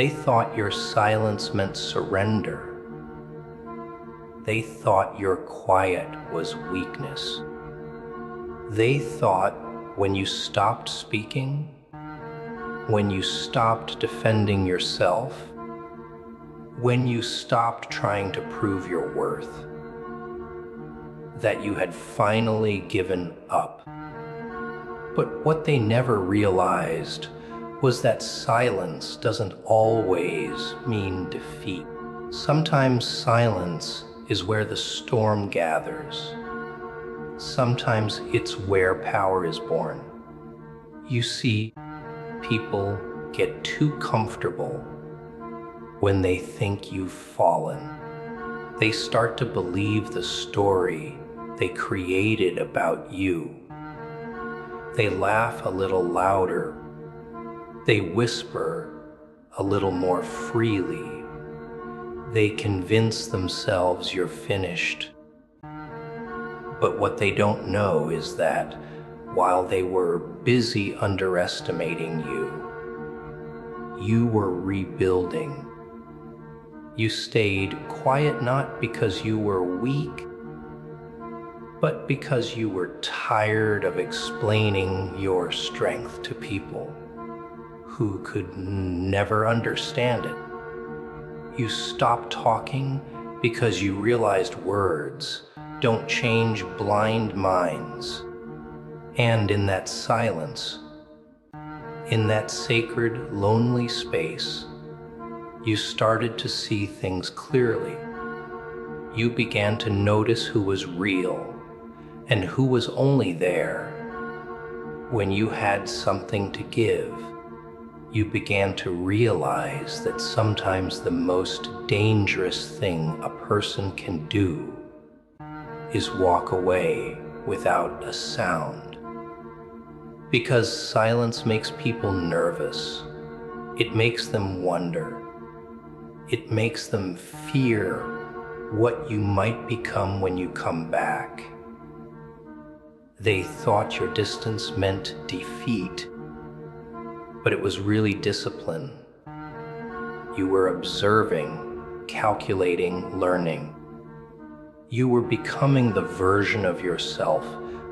They thought your silence meant surrender. They thought your quiet was weakness. They thought when you stopped speaking, when you stopped defending yourself, when you stopped trying to prove your worth, that you had finally given up. But what they never realized was that silence doesn't always mean defeat. Sometimes silence is where the storm gathers. Sometimes it's where power is born. You see, people get too comfortable when they think you've fallen. They start to believe the story they created about you. They laugh a little louder. They whisper a little more freely. They convince themselves you're finished. But what they don't know is that while they were busy underestimating you, you were rebuilding. You stayed quiet not because you were weak, but because you were tired of explaining your strength to people who could never understand it. You stopped talking because you realized words don't change blind minds. And in that silence, in that sacred, lonely space, you started to see things clearly. You began to notice who was real and who was only there when you had something to give. You began to realize that sometimes the most dangerous thing a person can do is walk away without a sound. Because silence makes people nervous. It makes them wonder. It makes them fear what you might become when you come back. They thought your distance meant defeat, but it was really discipline. You were observing, calculating, learning. You were becoming the version of yourself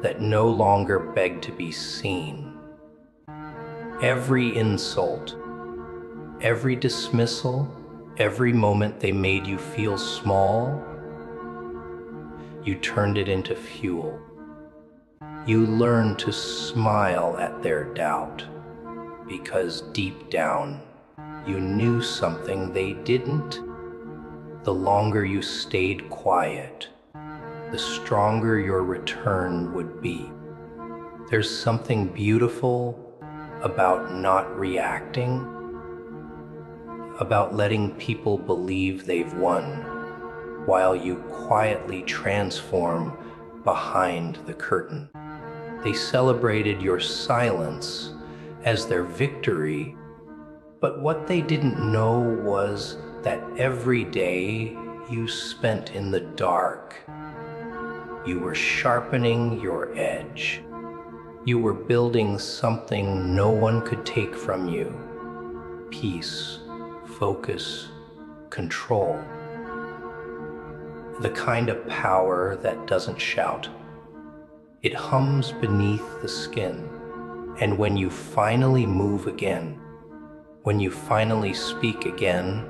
that no longer begged to be seen. Every insult, every dismissal, every moment they made you feel small, you turned it into fuel. You learned to smile at their doubt, because deep down, you knew something they didn't. The longer you stayed quiet, the stronger your return would be. There's something beautiful about not reacting, about letting people believe they've won, while you quietly transform behind the curtain. They celebrated your silence as their victory, but what they didn't know was that every day you spent in the dark, you were sharpening your edge. You were building something no one could take from you. Peace, focus, control. The kind of power that doesn't shout. It hums beneath the skin. And when you finally move again, when you finally speak again,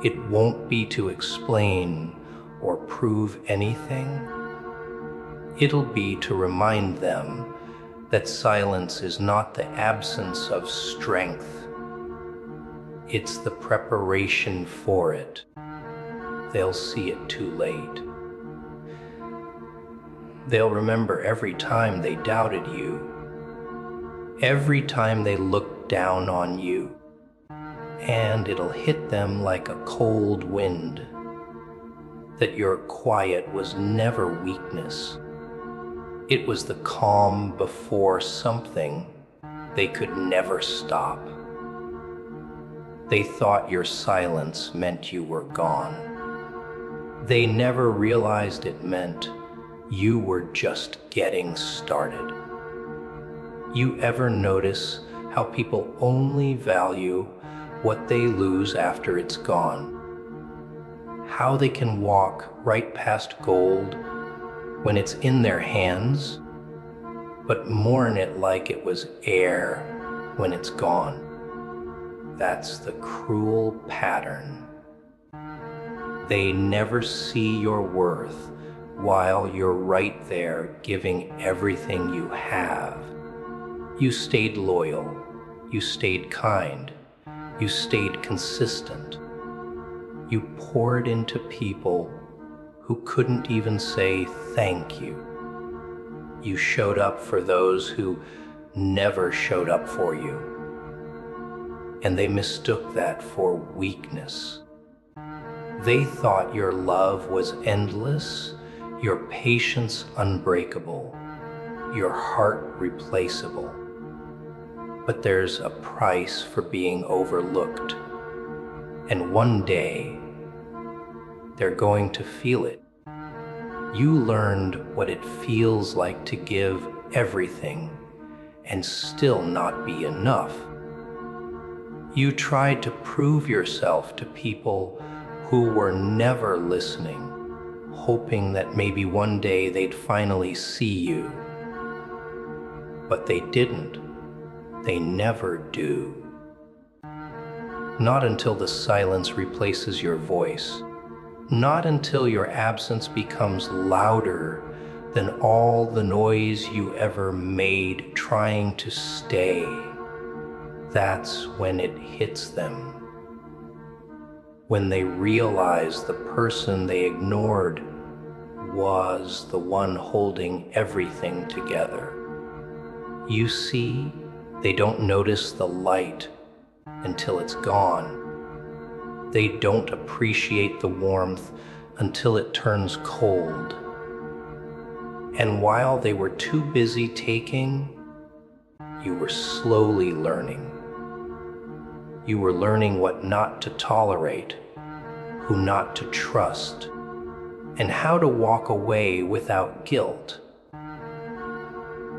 it won't be to explain or prove anything. It'll be to remind them that silence is not the absence of strength. It's the preparation for it. They'll see it too late. They'll remember every time they doubted you, every time they looked down on you, and it'll hit them like a cold wind that your quiet was never weakness. It was the calm before something they could never stop. They thought your silence meant you were gone. They never realized it meant you were just getting started. You ever notice how people only value what they lose after it's gone. How they can walk right past gold when it's in their hands, but mourn it like it was air when it's gone. That's the cruel pattern. They never see your worth while you're right there giving everything you have. You stayed loyal, you stayed kind, you stayed consistent. You poured into people who couldn't even say thank you. You showed up for those who never showed up for you. And they mistook that for weakness. They thought your love was endless, your patience unbreakable, your heart replaceable. But there's a price for being overlooked. And one day, they're going to feel it. You learned what it feels like to give everything and still not be enough. You tried to prove yourself to people who were never listening, hoping that maybe one day they'd finally see you. But they didn't. They never do. Not until the silence replaces your voice. Not until your absence becomes louder than all the noise you ever made trying to stay. That's when it hits them. When they realize the person they ignored was the one holding everything together. You see, they don't notice the light until it's gone. They don't appreciate the warmth until it turns cold. And while they were too busy taking, you were slowly learning. You were learning what not to tolerate, who not to trust, and how to walk away without guilt.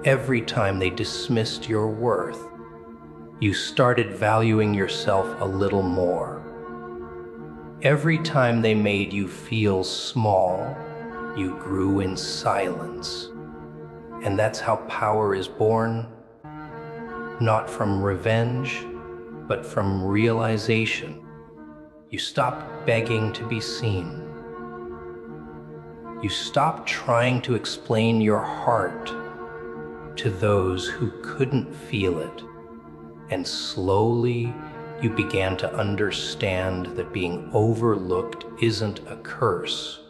Every time they dismissed your worth, you started valuing yourself a little more. Every time they made you feel small, you grew in silence. And that's how power is born, not from revenge, but from realization. You stop begging to be seen. You stop trying to explain your heart to those who couldn't feel it. And slowly, you began to understand that being overlooked isn't a curse.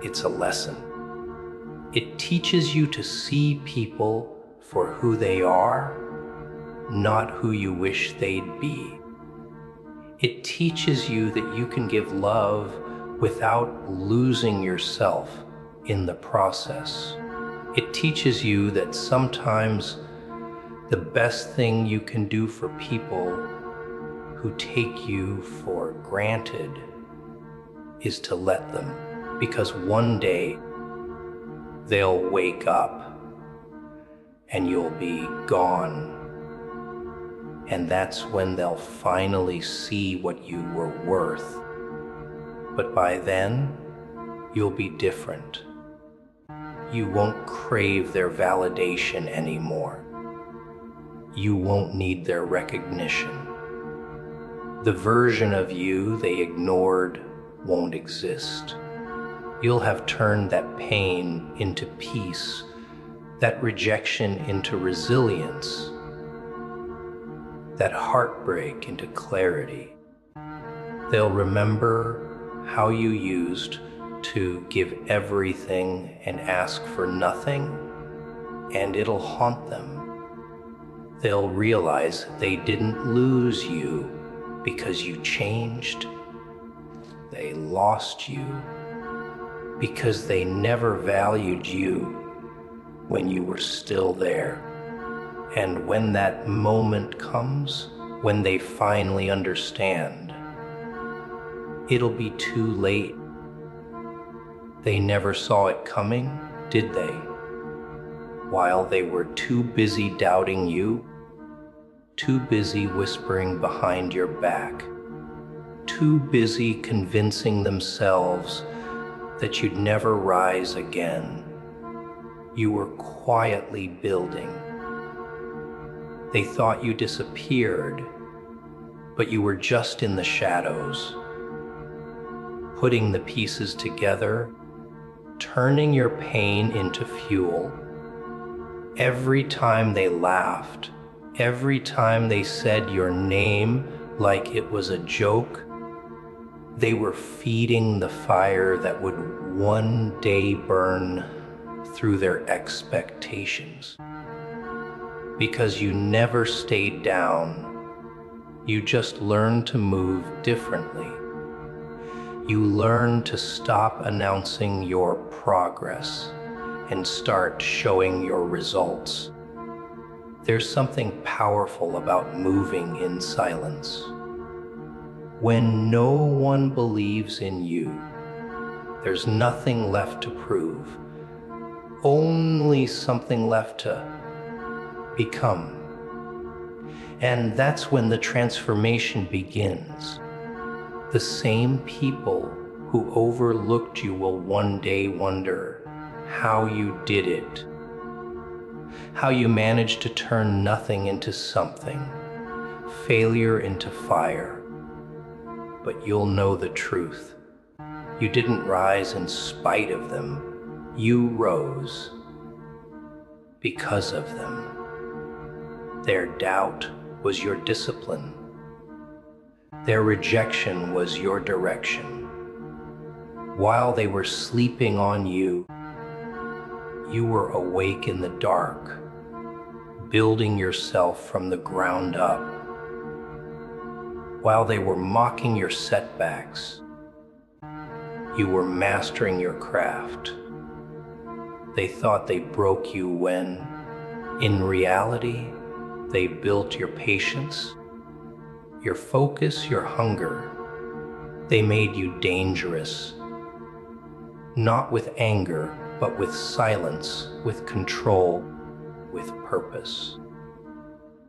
It's a lesson. It teaches you to see people for who they are, not who you wish they'd be. It teaches you that you can give love without losing yourself in the process. It teaches you that sometimes the best thing you can do for people who take you for granted is to let them, because one day they'll wake up and you'll be gone. And that's when they'll finally see what you were worth. But by then, you'll be different. You won't crave their validation anymore. You won't need their recognition. The version of you they ignored won't exist. You'll have turned that pain into peace, that rejection into resilience, that heartbreak into clarity. They'll remember how you used to give everything and ask for nothing, and it'll haunt them. They'll realize they didn't lose you because you changed. They lost you because they never valued you when you were still there. And when that moment comes, when they finally understand, it'll be too late. They never saw it coming, did they? While they were too busy doubting you, too busy whispering behind your back, too busy convincing themselves that you'd never rise again. You were quietly building. They thought you disappeared, but you were just in the shadows, putting the pieces together, turning your pain into fuel. Every time they laughed, every time they said your name like it was a joke, they were feeding the fire that would one day burn through their expectations. Because you never stayed down, you just learned to move differently. You learned to stop announcing your progress and start showing your results. There's something powerful about moving in silence. When no one believes in you, there's nothing left to prove, only something left to become. And that's when the transformation begins. The same people who overlooked you will one day wonder how you did it, how you managed to turn nothing into something, failure into fire. But you'll know the truth. You didn't rise in spite of them. You rose because of them. Their doubt was your discipline. Their rejection was your direction. While they were sleeping on you, you were awake in the dark, building yourself from the ground up. While they were mocking your setbacks, you were mastering your craft. They thought they broke you when, in reality, they built your patience, your focus, your hunger. They made you dangerous, not with anger, but with silence, with control, with purpose.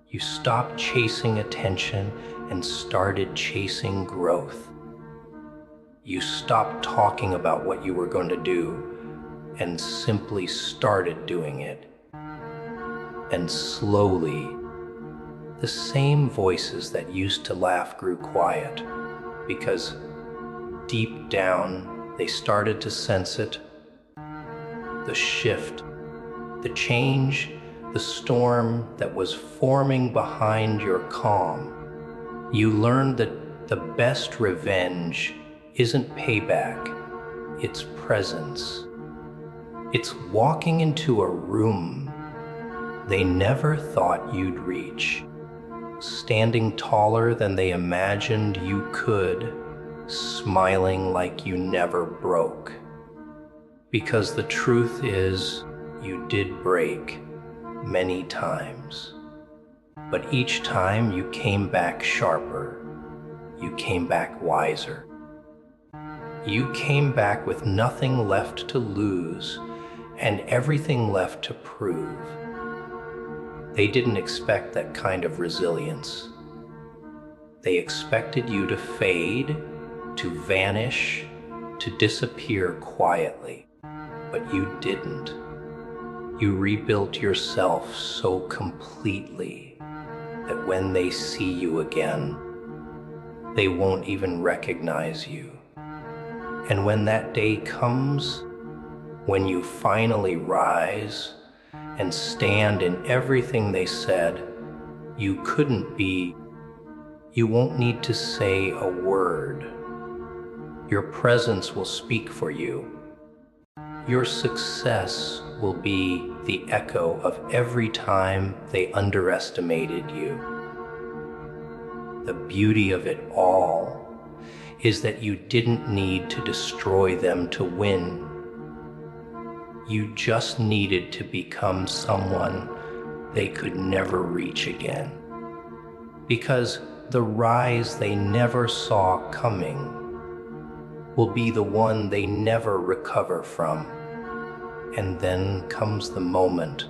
You stopped chasing attention and started chasing growth. You stopped talking about what you were going to do and simply started doing it. And slowly, the same voices that used to laugh grew quiet, because deep down they started to sense it. The shift, the change, the storm that was forming behind your calm. You learned that the best revenge isn't payback, it's presence. It's walking into a room they never thought you'd reach, standing taller than they imagined you could, smiling like you never broke. Because the truth is, you did break many times. But each time you came back sharper, you came back wiser. You came back with nothing left to lose and everything left to prove. They didn't expect that kind of resilience. They expected you to fade, to vanish, to disappear quietly. But you didn't. You rebuilt yourself so completely that when they see you again, they won't even recognize you. And when that day comes, when you finally rise and stand in everything they said you couldn't be, you won't need to say a word. Your presence will speak for you. Your success will be the echo of every time they underestimated you. The beauty of it all is that you didn't need to destroy them to win. You just needed to become someone they could never reach again. Because the rise they never saw coming will be the one they never recover from. And then comes the moment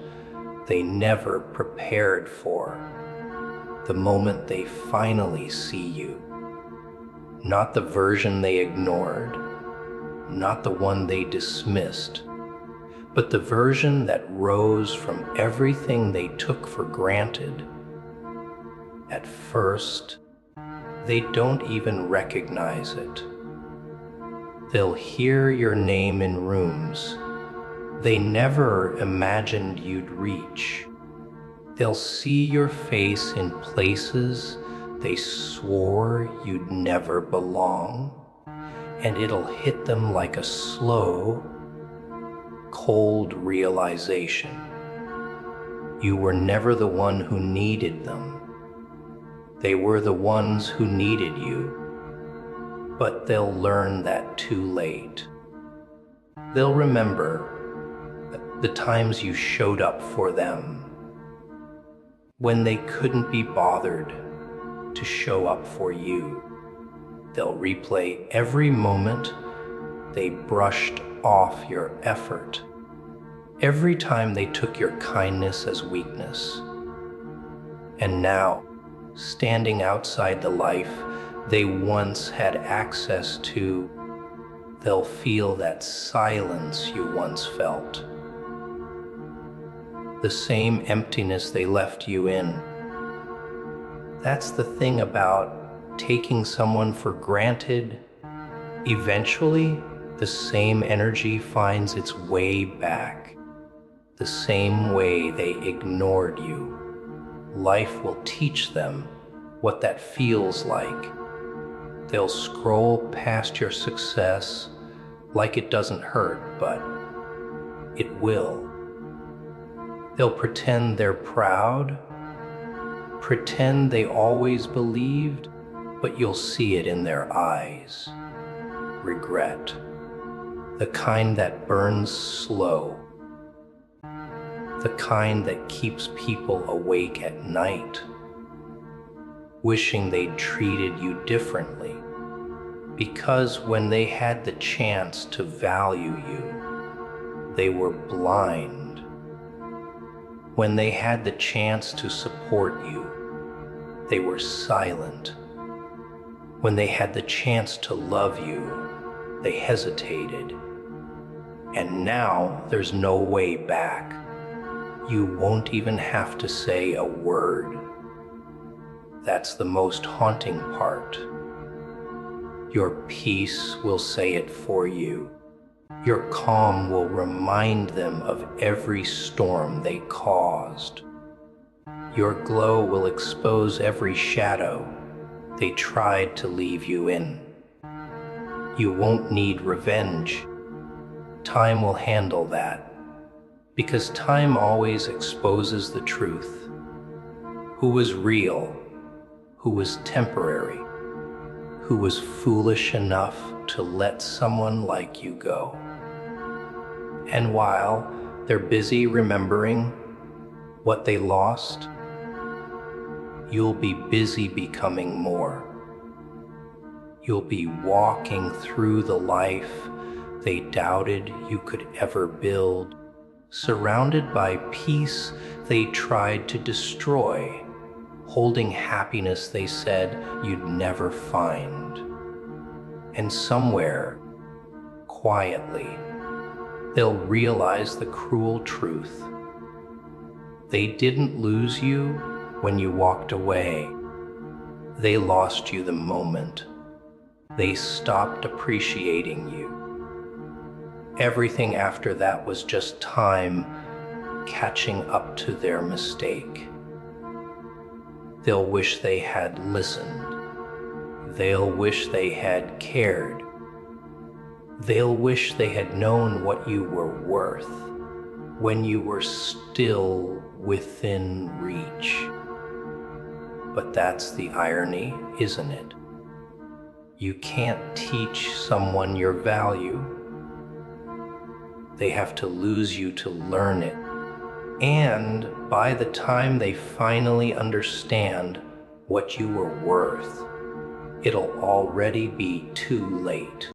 they never prepared for. the moment they finally see you. Not the version they ignored, not the one they dismissed, but the version that rose from everything they took for granted. At first, they don't even recognize it. They'll hear your name in rooms they never imagined you'd reach. They'll see your face in places they swore you'd never belong, and it'll hit them like a slow, cold realization. You were never the one who needed them. They were the ones who needed you, but they'll learn that too late. They'll remember the times you showed up for them when they couldn't be bothered to show up for you. They'll replay every moment they brushed off your effort, every time they took your kindness as weakness. And now, standing outside the life they once had access to, they'll feel that silence you once felt, the same emptiness they left you in. That's the thing about taking someone for granted. Eventually, the same energy finds its way back, the same way they ignored you. Life will teach them what that feels like. They'll scroll past your success like it doesn't hurt, but it will. They'll pretend they're proud, pretend they always believed, but you'll see it in their eyes. Regret, the kind that burns slow, the kind that keeps people awake at night, wishing they'd treated you differently, because when they had the chance to value you, they were blind. When they had the chance to support you, they were silent. When they had the chance to love you, they hesitated. And now there's no way back. You won't even have to say a word. That's the most haunting part. Your peace will say it for you. Your calm will remind them of every storm they caused. Your glow will expose every shadow they tried to leave you in. You won't need revenge. Time will handle that, because time always exposes the truth. Who was real, who was temporary, who was foolish enough to let someone like you go. And while they're busy remembering what they lost, you'll be busy becoming more. You'll be walking through the life they doubted you could ever build, surrounded by peace they tried to destroy, holding happiness they said you'd never find. And somewhere, quietly, they'll realize the cruel truth. They didn't lose you when you walked away. They lost you the moment they stopped appreciating you. Everything after that was just time catching up to their mistake. They'll wish they had listened. They'll wish they had cared. They'll wish they had known what you were worth when you were still within reach. But that's the irony, isn't it? You can't teach someone your value. They have to lose you to learn it. And by the time they finally understand what you were worth, it'll already be too late.